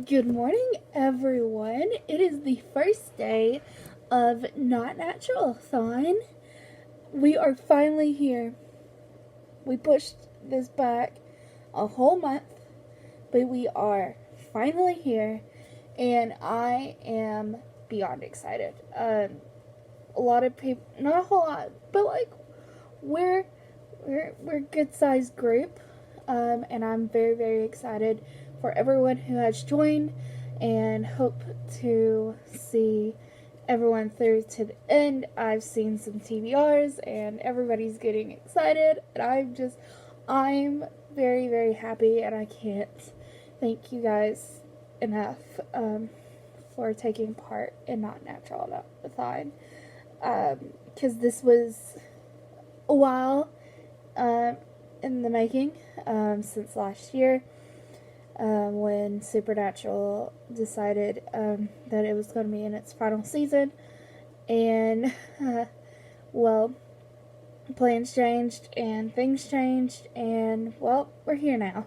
Good morning, everyone. It is the first day of Notnaturalathon. We are finally here. We pushed this back a whole month, but we are finally here, and I am beyond excited. A lot of people, not a whole lot, but like we're we're a good sized group, and I'm very excited for everyone who has joined, and hope to see everyone through to the end. I've seen some TBRs, and everybody's getting excited, and I'm very happy, and I can't thank you guys enough for taking part in Notnaturalathon, because this was a while in the making, since last year, when Supernatural decided that it was going to be in its final season. And, well, plans changed and things changed, and, well, we're here now.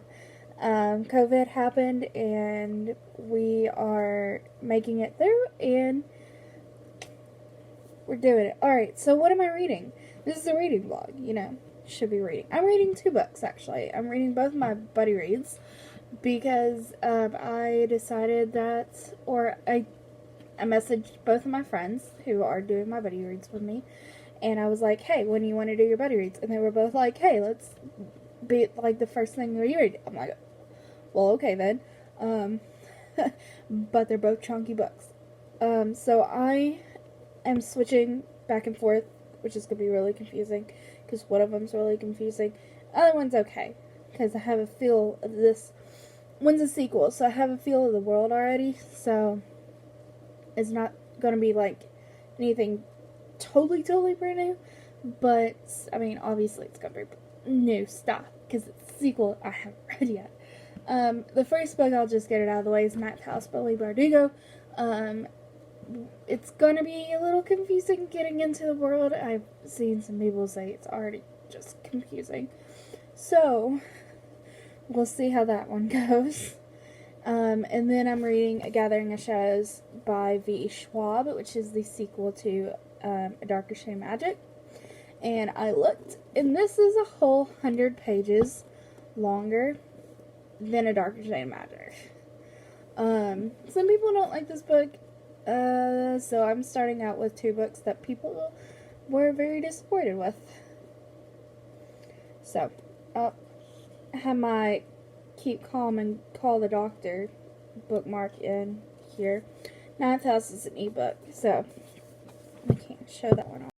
COVID happened, and we are making it through, and we're doing it. Alright, so what am I reading? This is a reading vlog, should be reading. I'm reading 2 books, actually. I'm reading both my buddy reads, because I decided that, or I messaged both of my friends who are doing my buddy reads with me, and I was like, hey, when do you want to do your buddy reads? And they were both like, hey, let's be like the first thing we read. I'm like, well, okay then. But they're both chunky books. So I am switching back and forth, which is going to be really confusing, because one of them's really confusing. Other one's okay, because I have a feel of this. One's a sequel, so I have a feel of the world already, so it's not going to be like anything totally brand new, but, I mean, obviously it's going to be new stuff, because it's a sequel I haven't read yet. The first book, I'll just get it out of the way, is Ninth House by Lee Bardugo. It's going to be a little confusing getting into the world. I've seen some people say it's already just confusing. So, we'll see how that one goes. And then I'm reading A Gathering of Shadows by V. Schwab, which is the sequel to A Darker Shade of Magic. And I looked, and this is a whole 100 pages longer than A Darker Shade of Magic. Some people don't like this book, so I'm starting out with 2 books that people were very disappointed with. So, I have my Keep Calm and Call the Doctor bookmark in here. Ninth House is an ebook, so I can't show that one off.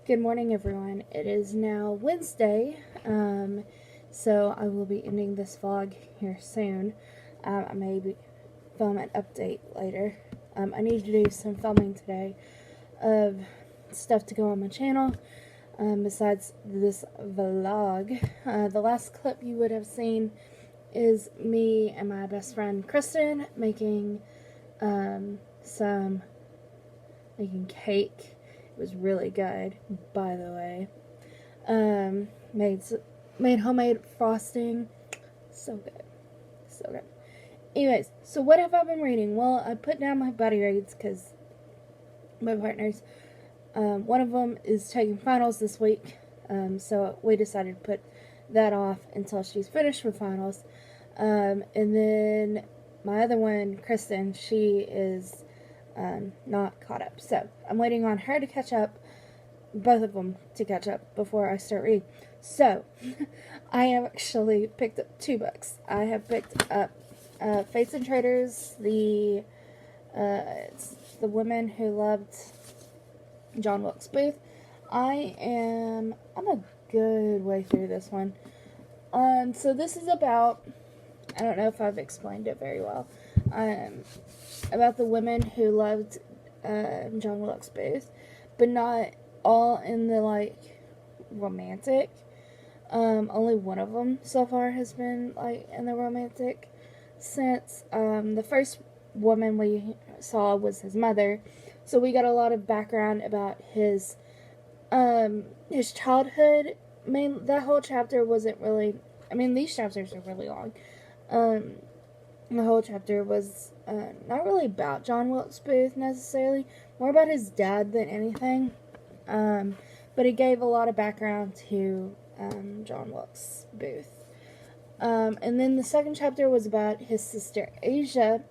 Good morning, everyone. It is now Wednesday, so I will be ending this vlog here soon. I may film an update later. I need to do some filming today of stuff to go on my channel, besides this vlog. The last clip you would have seen is me and my best friend Kristen making cake. It was really good, by the way. Made homemade frosting. So good. Anyways, so what have I been reading? Well, I put down my buddy reads because my partners, one of them is taking finals this week, so we decided to put that off until she's finished with finals. And then my other one, Kristen, she is not caught up. So I'm waiting on her to catch up, both of them to catch up before I start reading. So I have actually picked up 2 books. I have picked up Fates and Traders, it's the women who loved John Wilkes Booth. I'm a good way through this one. So this is about, I don't know if I've explained it very well, about the women who loved John Wilkes Booth, but not all in the, like, romantic. Only one of them so far has been, like, in the romantic sense. The first woman we saw was his mother, so we got a lot of background about his childhood. I mean, that whole chapter wasn't really, I mean, these chapters are really long. The whole chapter was not really about John Wilkes Booth necessarily, more about his dad than anything. But it gave a lot of background to John Wilkes Booth. And then the second chapter was about his sister Asia,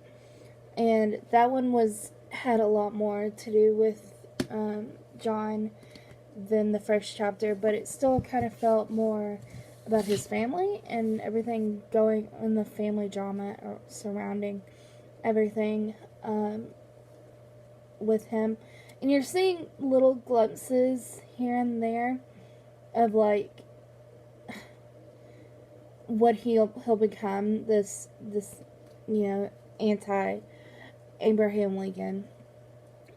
and that one had a lot more to do with John than the first chapter, but it still kind of felt more about his family and everything going in the family drama or surrounding everything with him. And you're seeing little glimpses here and there of, like, what he'll become, this anti-Abraham Lincoln.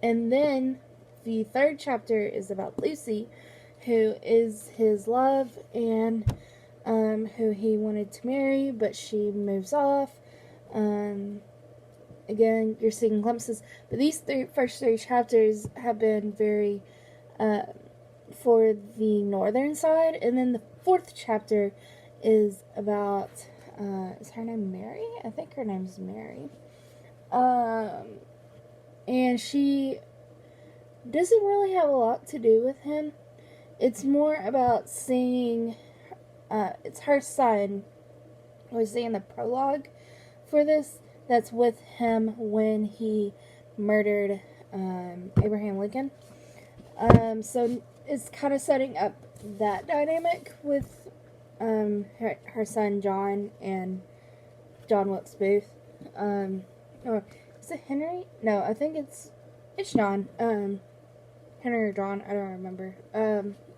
And then the third chapter is about Lucy, who is his love and who he wanted to marry, but she moves off. Again, you're seeing glimpses, but these first three chapters have been very for the northern side, and then the fourth chapter is about is her name Mary? I think her name's Mary. And she doesn't really have a lot to do with him. It's more about seeing, it's her son, we're seeing the prologue for this, that's with him when he murdered Abraham Lincoln. So it's kind of setting up that dynamic with her son John and John Wilkes Booth. Or is it Henry? No, I think it's John. Henry or John, I don't remember.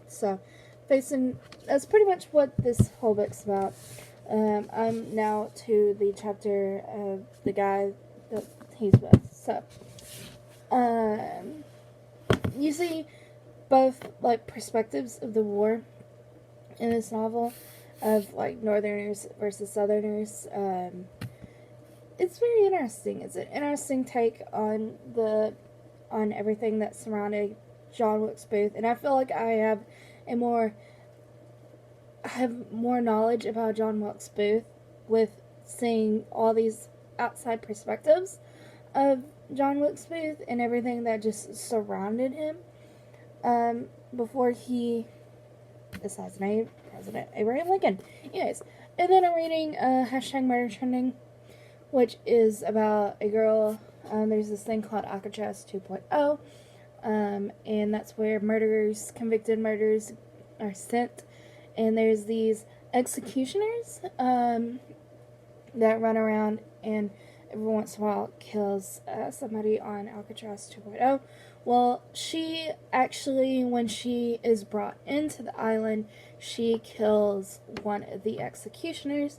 So that's pretty much what this whole book's about. I'm now to the chapter of the guy that he's with. So, you see both, like, perspectives of the war in this novel, of, like, Northerners versus Southerners. It's very interesting. It's an interesting take on everything that surrounded John Wilkes Booth, and I feel like I have more knowledge about John Wilkes Booth with seeing all these outside perspectives of John Wilkes Booth and everything that just surrounded him before he assassinated President Abraham Lincoln. Anyways, and then I'm reading #Murder Trending, which is about a girl. There's this thing called Alcatraz 2.0, and that's where convicted murderers are sent. And there's these executioners that run around and every once in a while kills somebody on Alcatraz 2.0. Well, she actually, when she is brought into the island, she kills one of the executioners,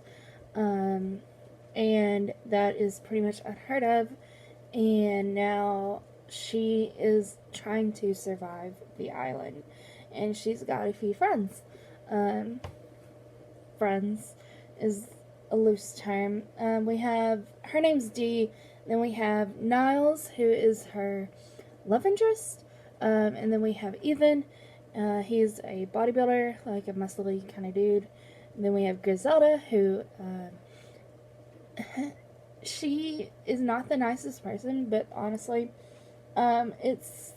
and that is pretty much unheard of. And now she is trying to survive the island, and she's got a few friends. Friends is a loose term. We have, her name's Dee, then we have Niles, who is her love interest, and then we have Ethan. He's a bodybuilder, like a muscly kind of dude. And then we have Griselda, who she is not the nicest person, but honestly, it's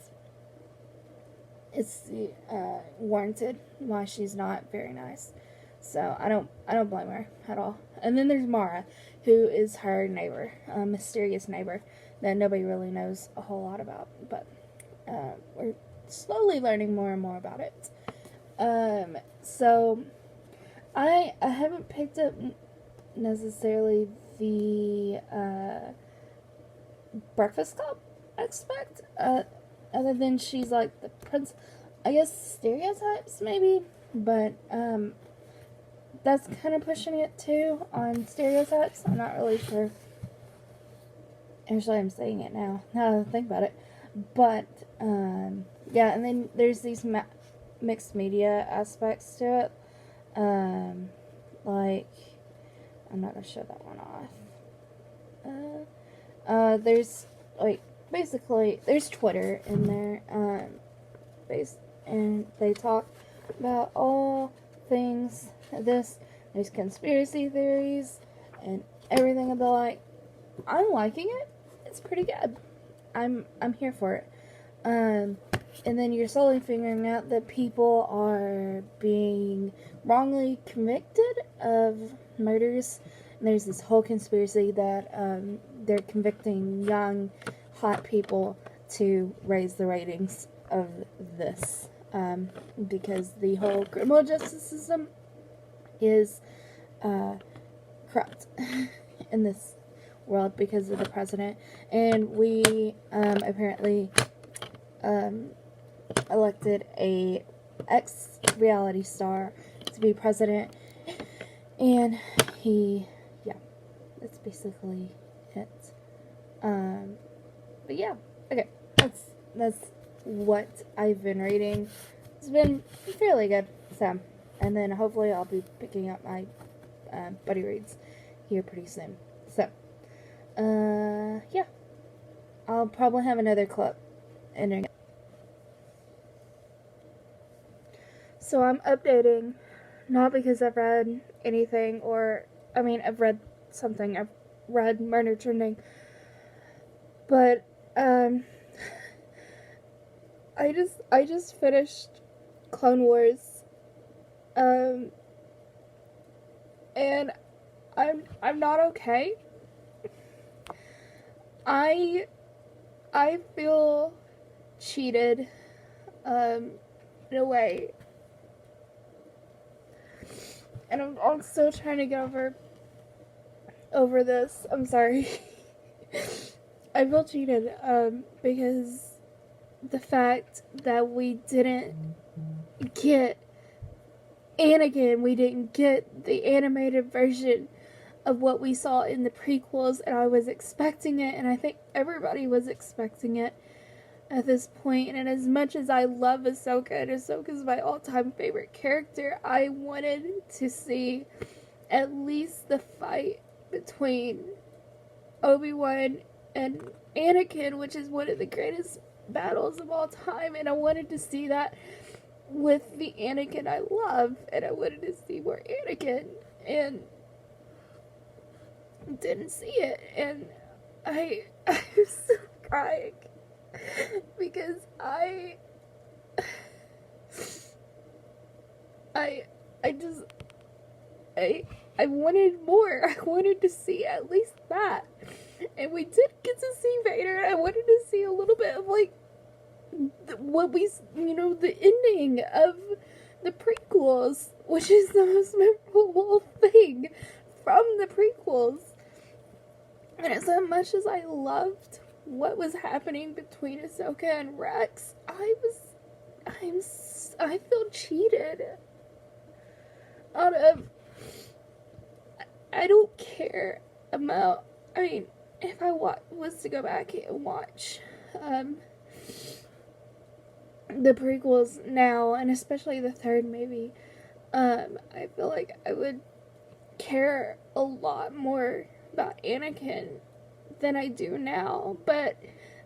warranted why she's not very nice. So I don't blame her at all. And then there's Mara, who is her neighbor, a mysterious neighbor that nobody really knows a whole lot about, but we're slowly learning more and more about it. So I haven't picked up necessarily the Breakfast Club aspect, other than she's like the prince, I guess stereotypes maybe, but that's kind of pushing it too on stereotypes. I'm not really sure. Actually, I'm saying it now that I think about it, but yeah, and then there's these mixed media aspects to it, like, I'm not gonna show that one off. There's like basically there's Twitter in there, and they talk about all things this. There's conspiracy theories and everything of the like. I'm liking it. It's pretty good. I'm here for it. And then you're slowly figuring out that people are being wrongly convicted of murders. And there's this whole conspiracy that they're convicting young, hot people to raise the ratings of this. Because the whole criminal justice system is corrupt in this world because of the president. And we apparently elected a ex-reality star to be president, and that's basically it. But yeah, okay, that's what I've been reading. It's been fairly good, so, and then hopefully I'll be picking up my buddy reads here pretty soon. So, yeah, I'll probably have another clip ending. So I'm updating, not because I've read anything, I've read something. I've read Murder Trending, but I just finished Clone Wars, and I'm not okay. I feel cheated, in a way. And I'm still trying to get over this. I'm sorry. I feel cheated, because the fact that we didn't get Anakin, we didn't get the animated version of what we saw in the prequels, and I was expecting it, and I think everybody was expecting it at this point. And as much as I love Ahsoka, and Ahsoka's my all-time favorite character, I wanted to see at least the fight between Obi-Wan and Anakin, which is one of the greatest battles of all time, and I wanted to see that with the Anakin I love, and I wanted to see more Anakin, and didn't see it, and I'm still crying because I wanted more. I wanted to see at least that, and we did get to see Vader. I wanted to see a little bit of like the ending of the prequels, which is the most memorable thing from the prequels. And as much as I loved what was happening between Ahsoka and Rex, I feel cheated out of, I don't care about, if I was to go back and watch the prequels now, and especially the third movie, I feel like I would care a lot more about Anakin than I do now. But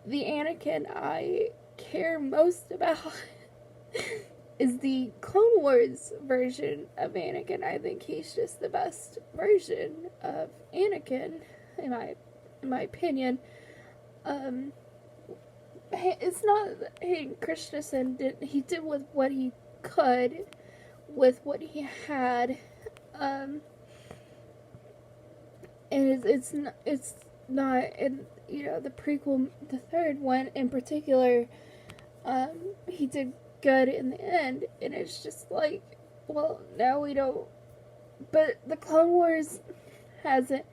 the Anakin I care most about is the Clone Wars version of Anakin. I think he's just the best version of Anakin, in my opinion. It's not Hayden Christensen did with what he could with what he had, and it's not, and you know, the prequel, the third one in particular, he did good in the end, and it's just like, well, now we don't. But the Clone Wars hasn't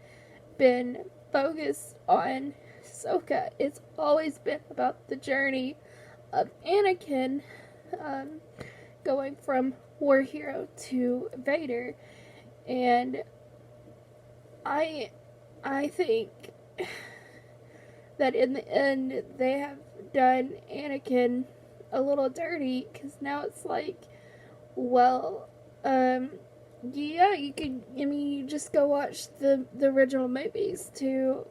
been focused on Ahsoka. It's always been about the journey of Anakin, going from war hero to Vader, and I think that in the end they have done Anakin a little dirty, because now it's like, well, yeah, you could, I mean, you just go watch the original movies to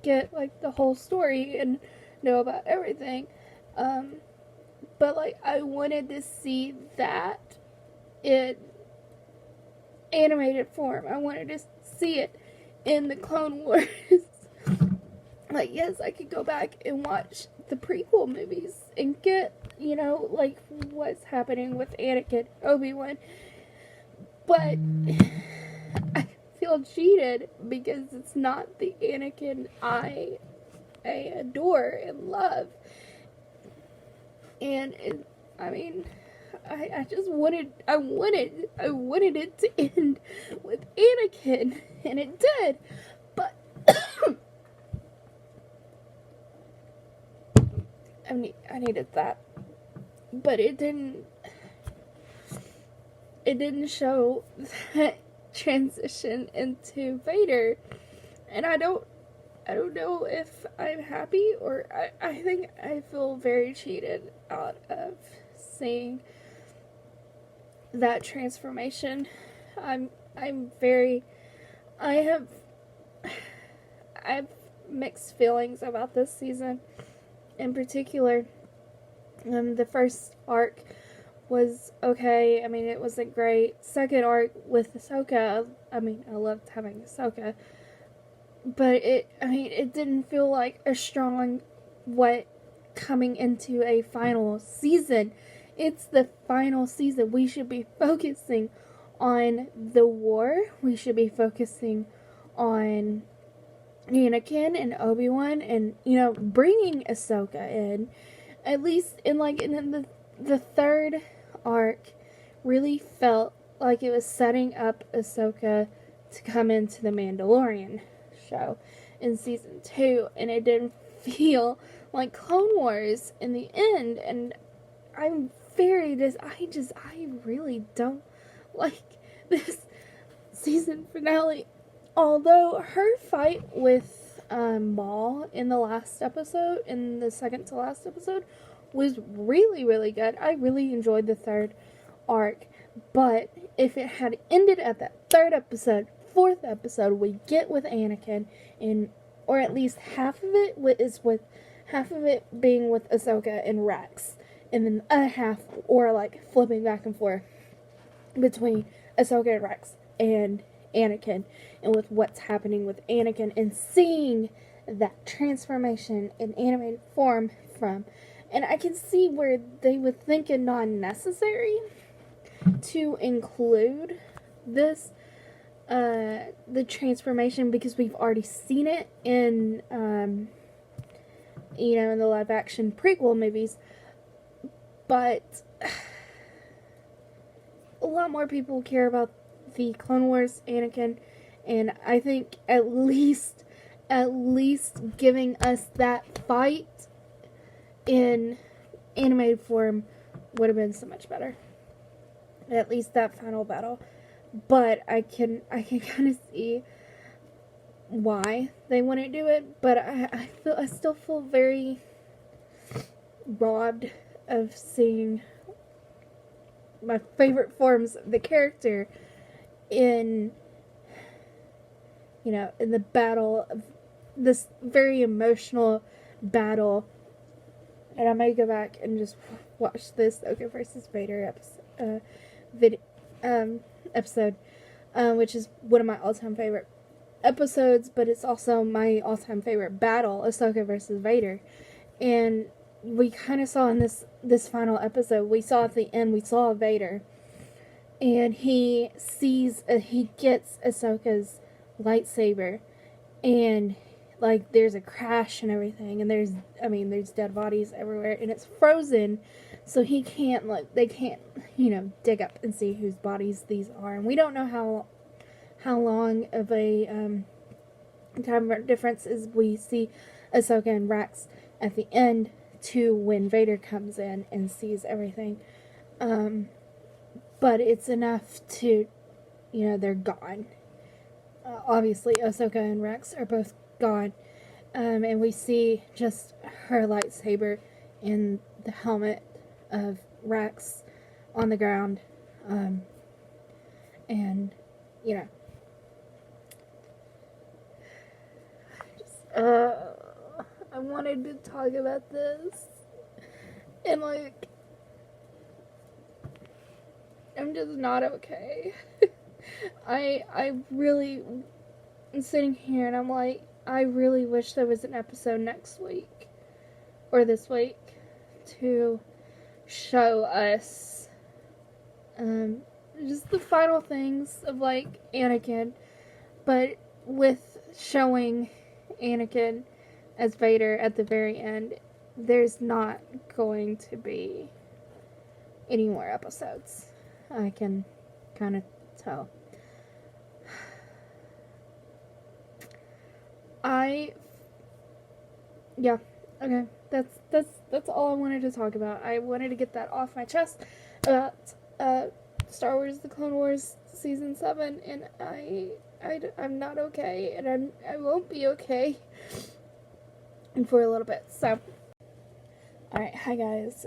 get, like, the whole story and know about everything, but, like, I wanted to see that in animated form. I wanted to see it in the Clone Wars. Like, yes, I could go back and watch the prequel movies and get, you know, like, what's happening with Anakin, Obi-Wan, but I feel cheated because it's not the Anakin I adore and love. And I mean, I just wanted it to end with Anakin, and it did. But I needed that. But it didn't show that transition into Vader. And I don't know if I'm happy, or I think I feel very cheated out of seeing that transformation. I have mixed feelings about this season. In particular, the first arc was okay. I mean, it wasn't great. Second arc with Ahsoka, I mean, I loved having Ahsoka, but it didn't feel like a strong coming into a final season. It's the final season. We should be focusing on the war. We should be focusing on Anakin and Obi-Wan, and, you know, bringing Ahsoka in. At least in the third arc really felt like it was setting up Ahsoka to come into the Mandalorian show in season 2, and it didn't feel like Clone Wars in the end. And I'm very I really don't like this season finale. Although her fight with Maul in the second to last episode, was really, really good. I really enjoyed the third arc. But if it had ended at that third episode, fourth episode, we get with Anakin, or at least half of it being with Ahsoka and Rex, and then the other half, or like flipping back and forth between Ahsoka and Rex and Anakin, and with what's happening with Anakin, and seeing that transformation in animated form and I can see where they would think it not necessary to include this, the transformation, because we've already seen it in, in the live action prequel movies, but a lot more people care about the Clone Wars Anakin, and I think at least giving us that fight in animated form would have been so much better. At least that final battle. But I can kind of see why they wouldn't do it, but I still feel very robbed of seeing my favorite forms of the character in the battle, of this very emotional battle. And I may go back and just watch this Ahsoka versus Vader episode, which is one of my all-time favorite episodes, but it's also my all-time favorite battle, Ahsoka versus Vader. And we kind of saw in this final episode, we saw at the end, we saw Vader, and he gets Ahsoka's lightsaber, and like there's a crash and everything, and there's dead bodies everywhere, and it's frozen, so they can't dig up and see whose bodies these are, and we don't know how long of a time difference is we see Ahsoka and Rex at the end to when Vader comes in and sees everything. But it's enough to, they're gone. Obviously, Ahsoka and Rex are both gone. And we see just her lightsaber in the helmet of Rex on the ground. And, I wanted to talk about this. And, I'm just not okay. I really am sitting here and I'm like, I really wish there was an episode next week or this week to show us just the final things of Anakin, but with showing Anakin as Vader at the very end, there's not going to be any more episodes. I can kind of tell. Okay. That's all I wanted to talk about. I wanted to get that off my chest about Star Wars: The Clone Wars Season 7, and I'm not okay, and I won't be okay for a little bit. So, alright, hi guys.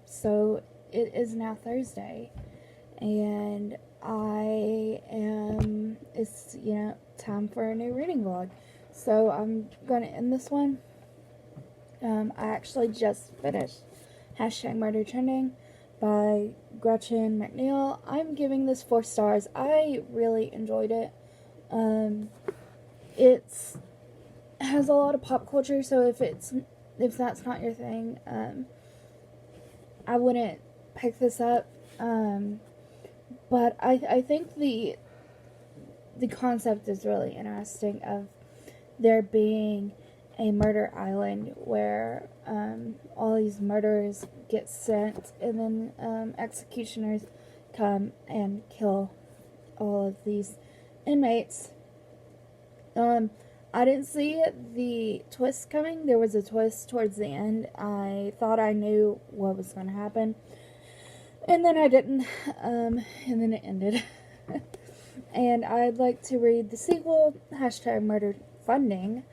So it is now Thursday, and it's time for a new reading vlog. So I'm gonna end this one. I actually just finished #Murder Trending by Gretchen McNeil. I'm giving this 4 stars. I really enjoyed it. It has a lot of pop culture, so if that's not your thing, I wouldn't pick this up. But I think the concept is really interesting of there being a murder island where all these murderers get sent, and then executioners come and kill all of these inmates. I didn't see the twist coming. There was a twist towards the end. I thought I knew what was going to happen, and then I didn't, and then it ended. And I'd like to read the sequel, #Murder Funding.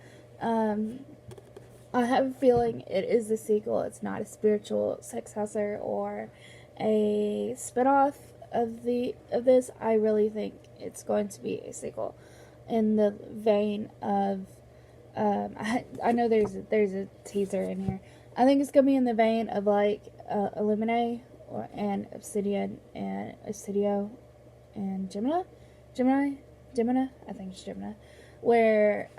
I have a feeling it is the sequel. It's not a spiritual successor or a spinoff of this. I really think it's going to be a sequel in the vein of I know there's a teaser in here. I think it's gonna be in the vein of Illuminae and Obsidian and Obsidio and Gemini. I think it's Gemini, where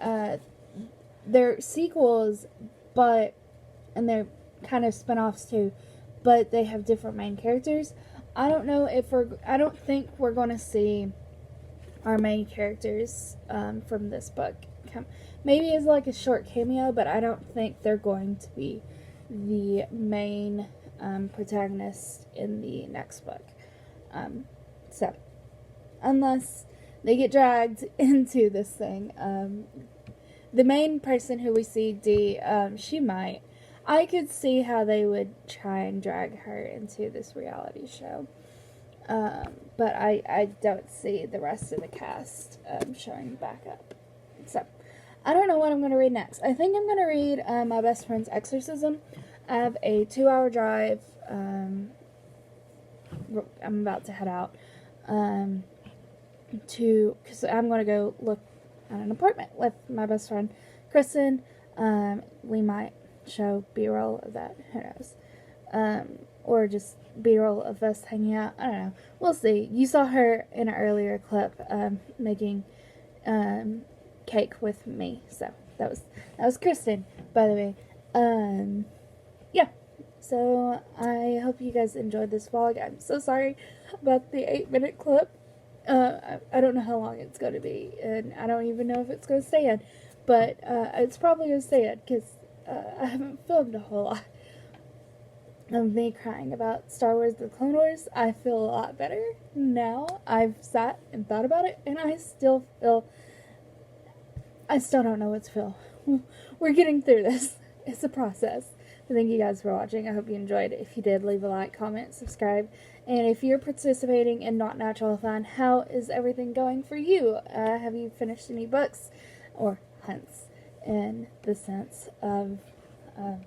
they're sequels, and they're kind of spin-offs too, but they have different main characters. I don't think we're going to see our main characters from this book come. Maybe as a short cameo, but I don't think they're going to be the main protagonist in the next book. So, unless they get dragged into this thing. The main person who we see, Dee, she might. I could see how they would try and drag her into this reality show. But I don't see the rest of the cast showing back up. So, I don't know what I'm going to read next. I think I'm going to read My Best Friend's Exorcism. I have a 2-hour drive. I'm about to head out. Because I'm going to go look at an apartment with my best friend, Kristen. We might show B-roll of that, who knows, or just B-roll of us hanging out, I don't know, we'll see. You saw her in an earlier clip, making, cake with me, so, that was Kristen, by the way. Yeah, so, I hope you guys enjoyed this vlog. I'm so sorry about the 8-minute clip. I don't know how long it's going to be, and I don't even know if it's going to stay in, but it's probably going to stay in because I haven't filmed a whole lot of me crying about Star Wars The Clone Wars. I feel a lot better now. I've sat and thought about it, and I still don't know what to feel. We're getting through this. It's a process. So thank you guys for watching. I hope you enjoyed it. If you did, leave a like, comment, subscribe. And if you're participating in Notnaturalathon, how is everything going for you? Have you finished any books or hunts in the sense of the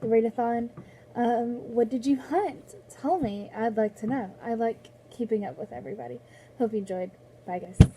readathon? What did you hunt? Tell me. I'd like to know. I like keeping up with everybody. Hope you enjoyed. Bye, guys.